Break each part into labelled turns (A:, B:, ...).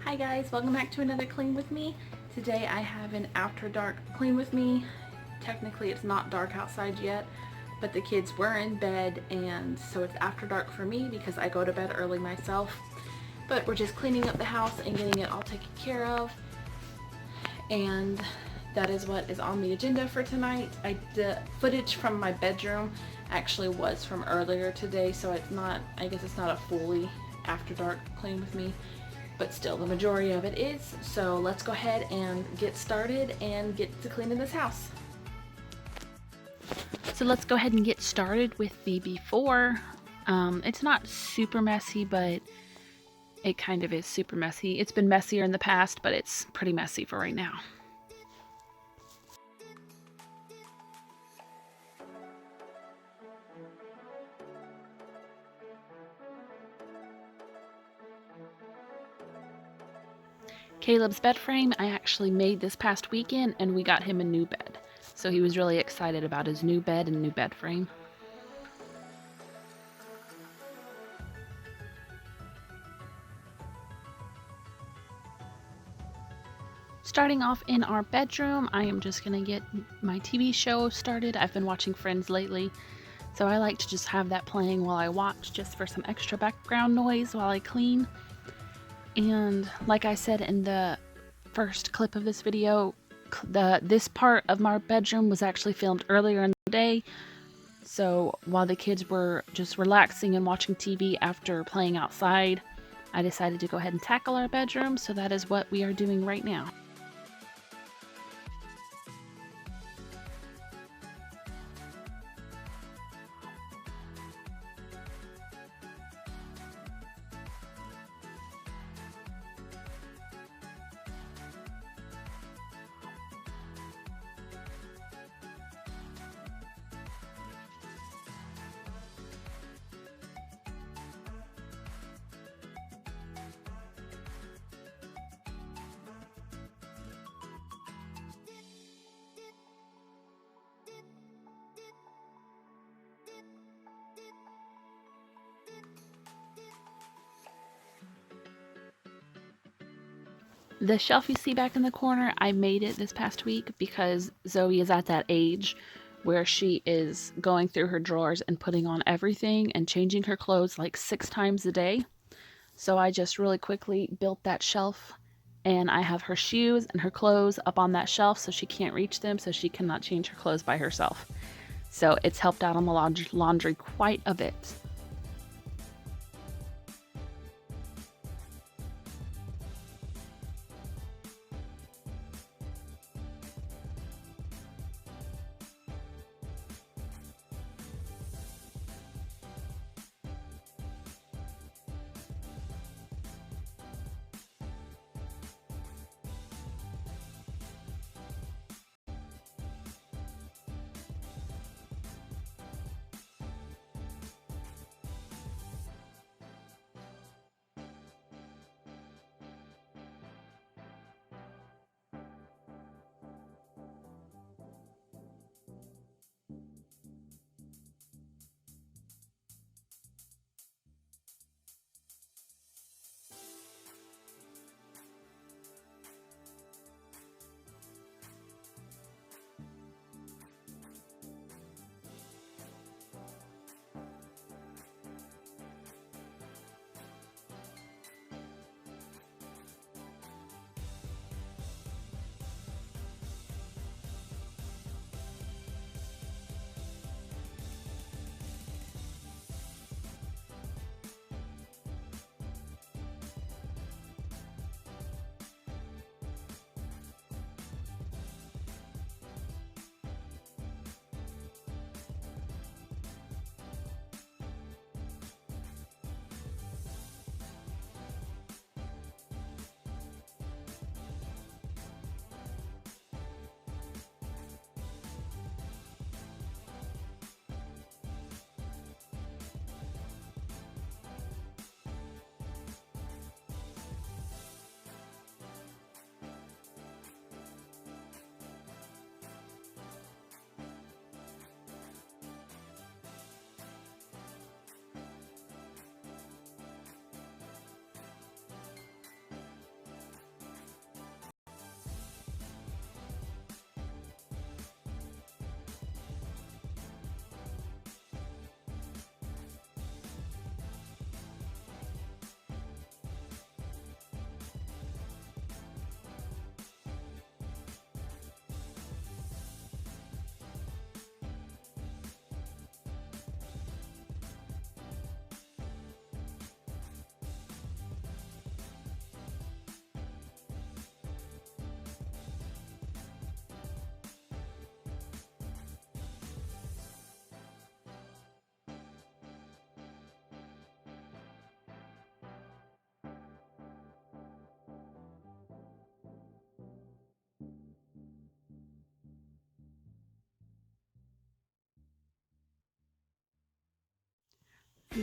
A: Hi guys, welcome back to another clean with me. Today I have an after dark clean with me. Technically it's not dark outside yet, but the kids were in bed and so it's after dark for me because I go to bed early myself. But we're just cleaning up the house and getting it all taken care of. And that is what is on the agenda for tonight. The footage from my bedroom actually was from earlier today, so it's not, I guess it's not a fully after dark clean with me. But still, the majority of it is. So let's go ahead and get started and get to cleaning this house. So let's go ahead and get started with the before. It's not super messy, but it kind of is super messy. It's been messier in the past, but it's pretty messy for right now. Caleb's bed frame I actually made this past weekend, and we got him a new bed. So he was really excited about his new bed and new bed frame. Starting off in our bedroom, I am just gonna get my TV show started. I've been watching Friends lately, so I like to just have that playing while I watch, just for some extra background noise while I clean. And like I said in the first clip of this video, this part of my bedroom was actually filmed earlier in the day. So while the kids were just relaxing and watching TV after playing outside, I decided to go ahead and tackle our bedroom, so that is what we are doing right now. The shelf you see back in the corner, I made it this past week because Zoe is at that age where she is going through her drawers and putting on everything and changing her clothes like 6 times a day. So I just really quickly built that shelf, and I have her shoes and her clothes up on that shelf so she can't reach them, so she cannot change her clothes by herself. So it's helped out on the laundry quite a bit.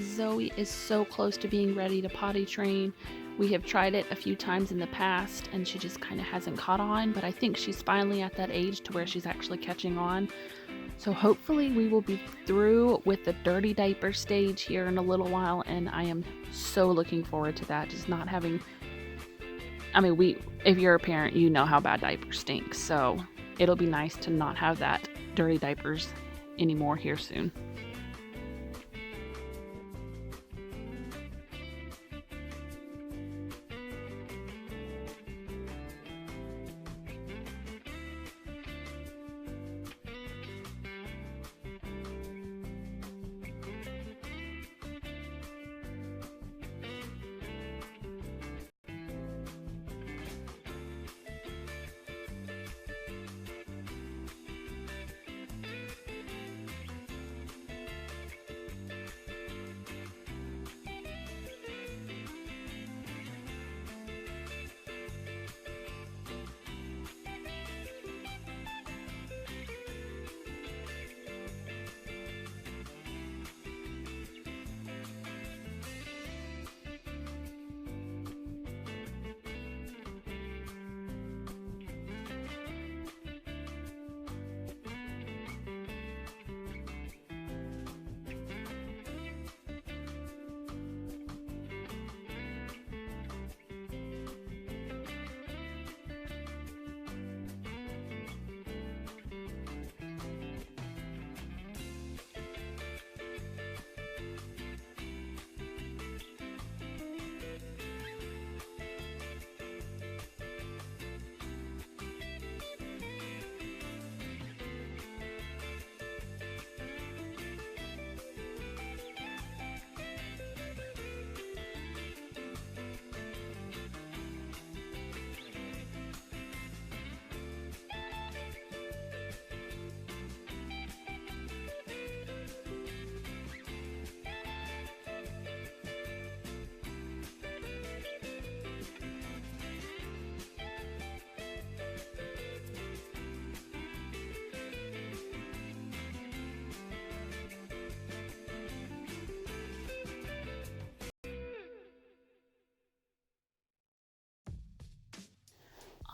A: Zoe is so close to being ready to potty train. We have tried it a few times in the past and she just kind of hasn't caught on, but I think she's finally at that age to where she's actually catching on. So hopefully we will be through with the dirty diaper stage here in a little while, and I am so looking forward to that. Just not having, I mean, if you're a parent, you know how bad diapers stink, so it'll be nice to not have that dirty diapers anymore here soon.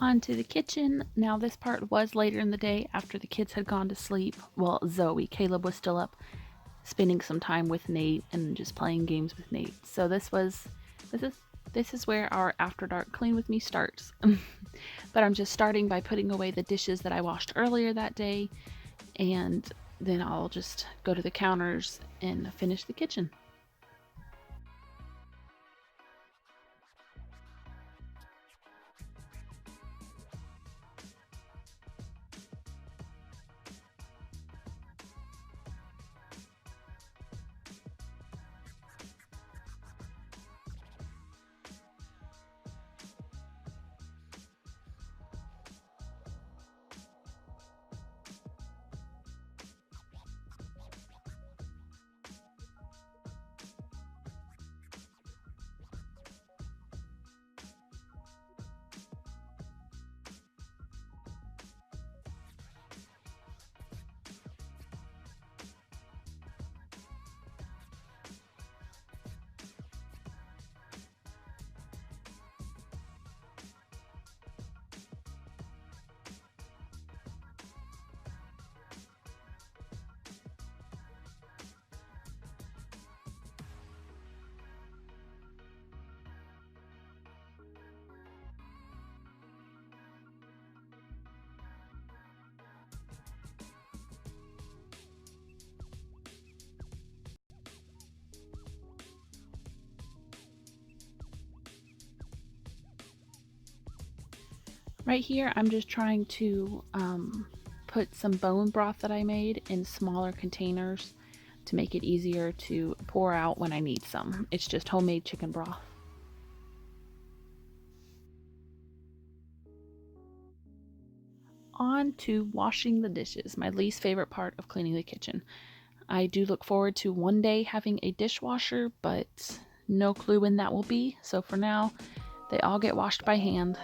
A: On to the kitchen. Now, this part was later in the day after the kids had gone to sleep. Well, Zoe, Caleb was still up spending some time with Nate and just playing games with Nate. So this is where our after dark clean with me starts. But I'm just starting by putting away the dishes that I washed earlier that day, and then I'll just go to the counters and finish the kitchen. Right here, I'm just trying to put some bone broth that I made in smaller containers to make it easier to pour out when I need some. It's just homemade chicken broth. On to washing the dishes, my least favorite part of cleaning the kitchen. I do look forward to one day having a dishwasher, but no clue when that will be. So for now, they all get washed by hand.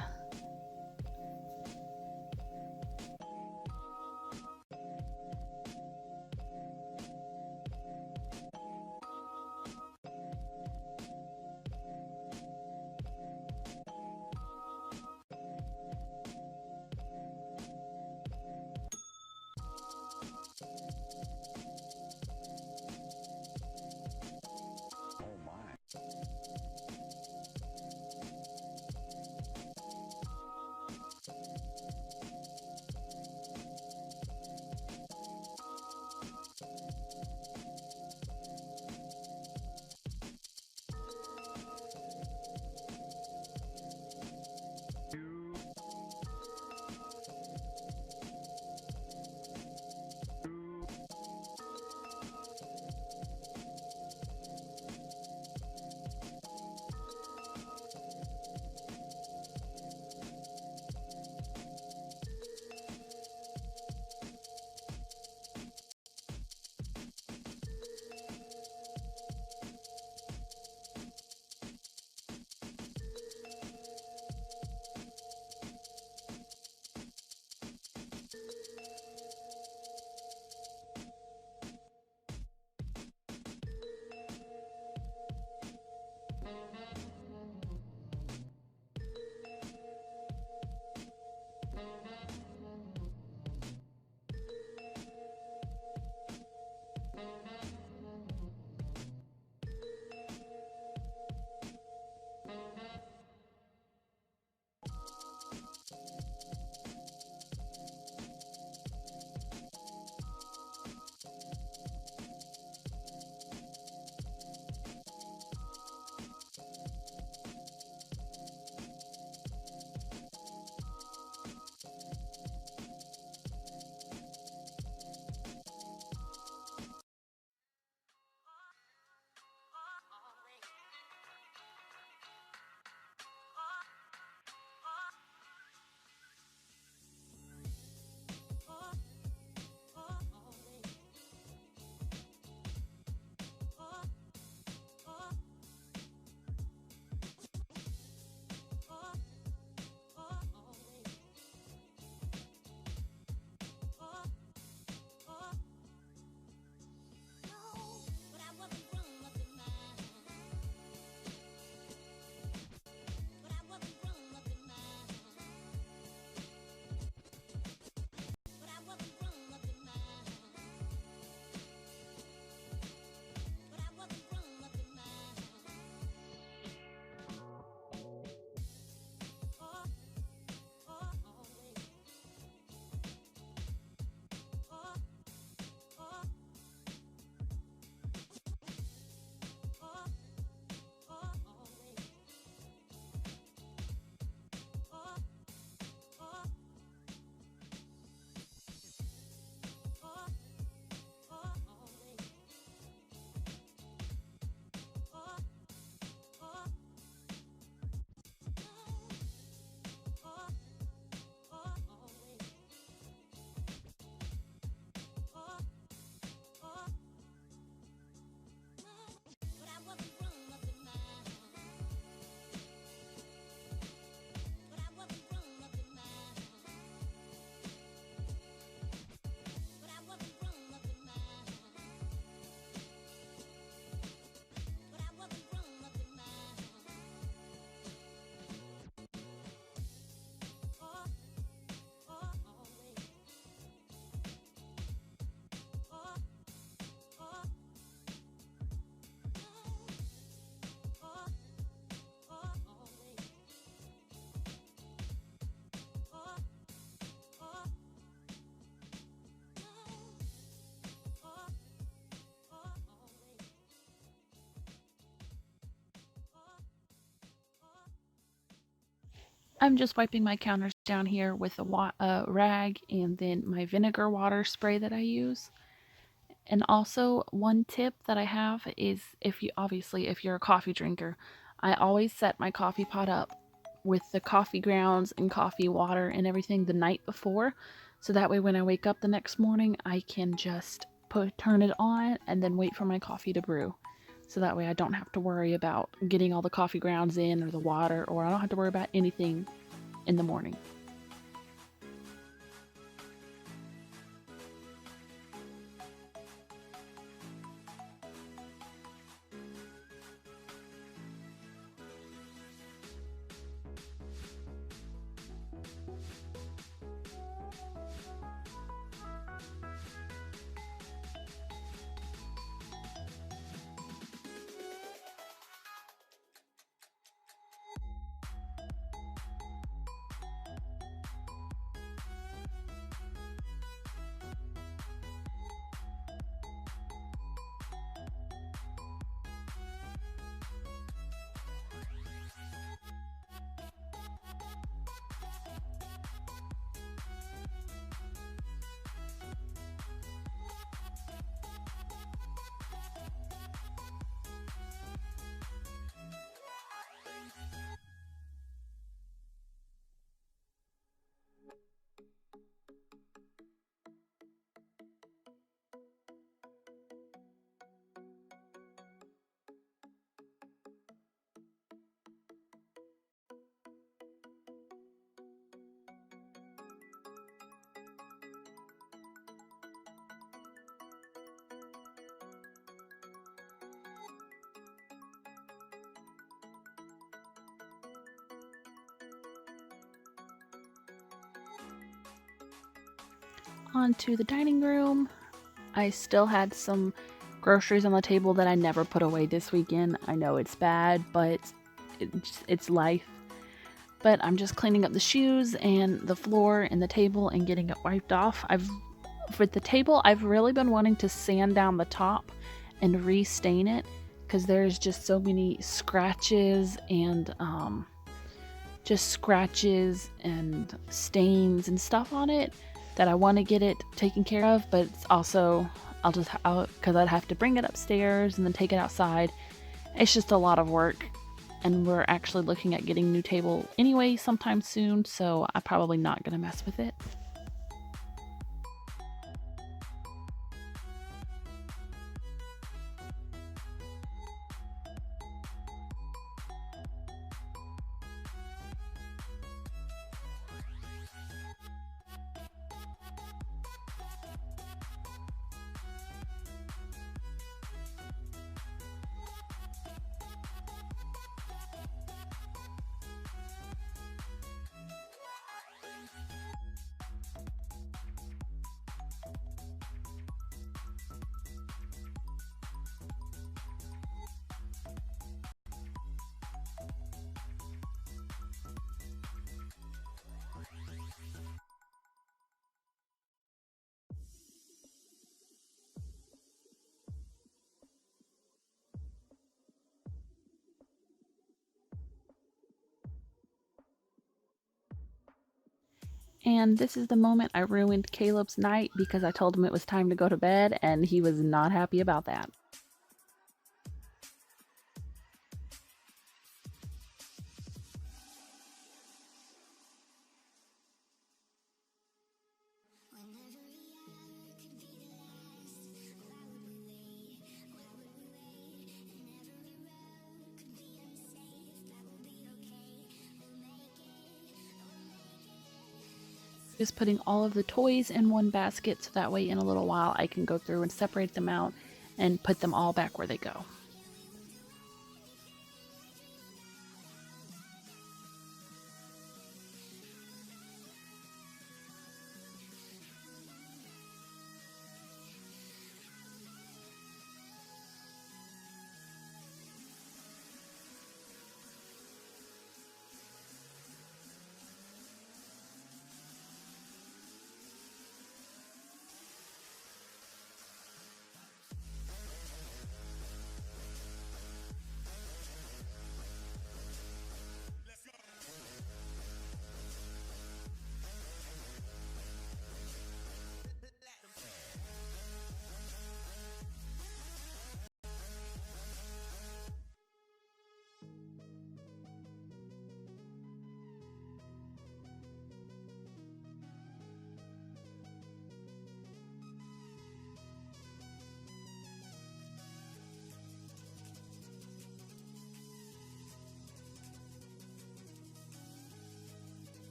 A: I'm just wiping my counters down here with a rag and then my vinegar water spray that I use. And also, one tip that I have is if you're a coffee drinker, I always set my coffee pot up with the coffee grounds and coffee water and everything the night before. So that way when I wake up the next morning, I can just turn it on and then wait for my coffee to brew. So that way I don't have to worry about getting all the coffee grounds in or the water, or I don't have to worry about anything in the morning. On to the dining room. I still had some groceries on the table that I never put away this weekend. I know it's bad, but it's life. But I'm just cleaning up the shoes and the floor and the table and getting it wiped off. For the table, I've really been wanting to sand down the top and re-stain it because there's just so many scratches and stains and stuff on it that I want to get it taken care of. But it's also because I'd have to bring it upstairs and then take it outside. It's just a lot of work, and we're actually looking at getting a new table anyway sometime soon, so I'm probably not going to mess with it. And this is the moment I ruined Caleb's night because I told him it was time to go to bed, and he was not happy about that. Just putting all of the toys in one basket so that way in a little while I can go through and separate them out and put them all back where they go.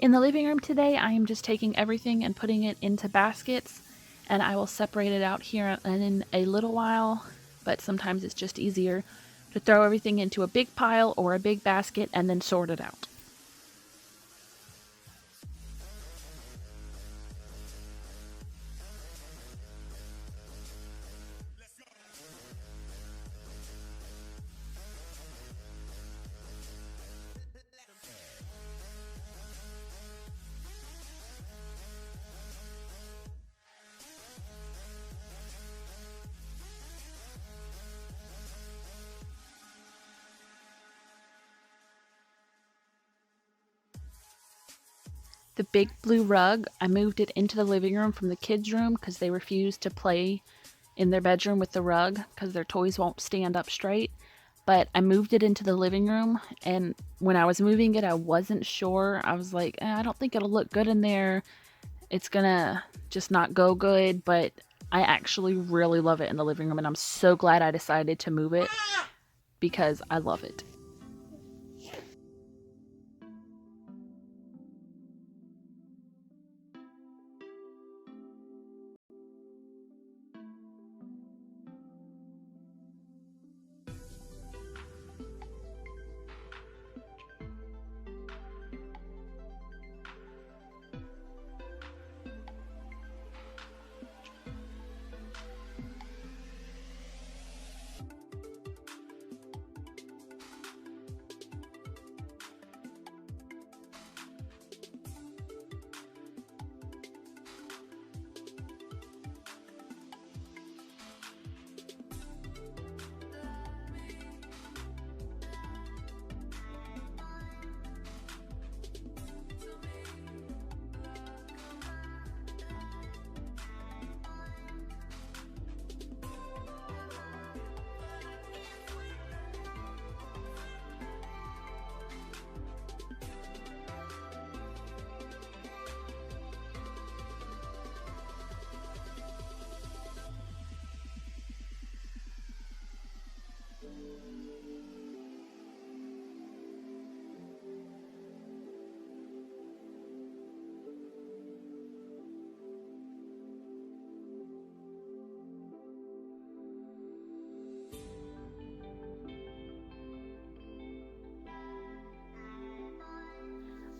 A: In the living room today, I am just taking everything and putting it into baskets, and I will separate it out here in a little while, but sometimes it's just easier to throw everything into a big pile or a big basket and then sort it out. The big blue rug, I moved it into the living room from the kids' room because they refuse to play in their bedroom with the rug because their toys won't stand up straight. But I moved it into the living room, and when I was moving it, I wasn't sure. I was like, I don't think it'll look good in there. It's gonna just not go good, but I actually really love it in the living room, and I'm so glad I decided to move it because I love it.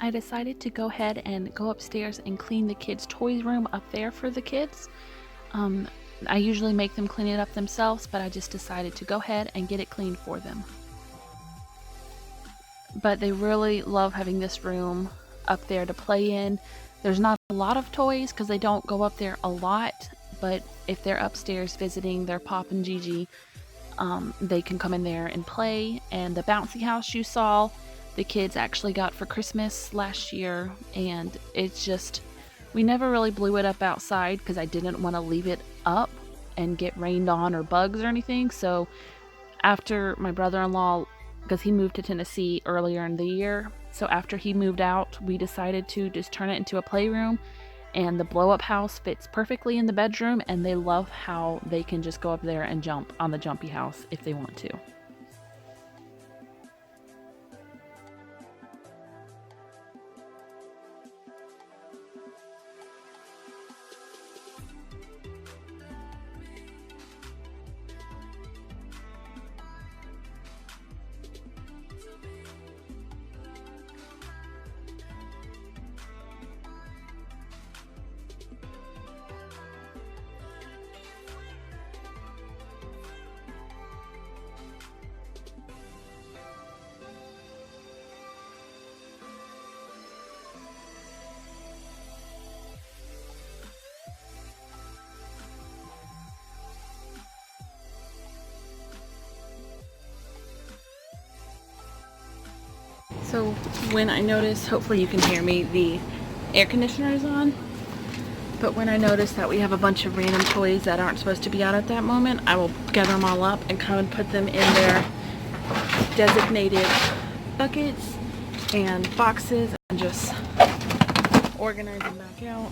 A: I decided to go ahead and go upstairs and clean the kids' toys room up there for the kids. I usually make them clean it up themselves, but I just decided to go ahead and get it cleaned for them. But they really love having this room up there to play in. There's not a lot of toys because they don't go up there a lot, but if they're upstairs visiting their Pop and Gigi, they can come in there and play. And the bouncy house you saw, the kids actually got for Christmas last year, and it's just, we never really blew it up outside because I didn't want to leave it up and get rained on or bugs or anything. So after my brother-in-law, because he moved to Tennessee earlier in the year, so after he moved out, we decided to just turn it into a playroom, and the blow-up house fits perfectly in the bedroom, and they love how they can just go up there and jump on the jumpy house if they want to. So when I notice, hopefully you can hear me, the air conditioner is on. But when I notice that we have a bunch of random toys that aren't supposed to be out at that moment, I will gather them all up and come and put them in their designated buckets and boxes and just organize them back out.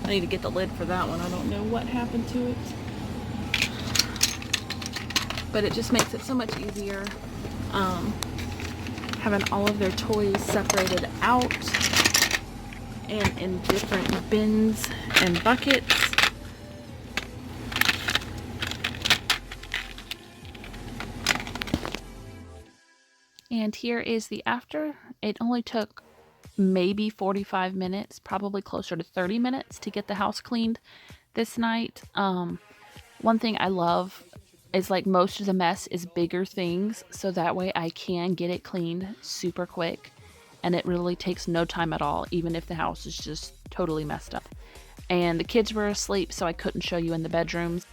A: I need to get the lid for that one. I don't know what happened to it. But it just makes it so much easier having all of their toys separated out and in different bins and buckets. And here is the after. It only took maybe 45 minutes, probably closer to 30 minutes to get the house cleaned this night. One thing I love is like most of the mess is bigger things, so that way I can get it cleaned super quick and it really takes no time at all, even if the house is just totally messed up. And the kids were asleep, so I couldn't show you in the bedrooms.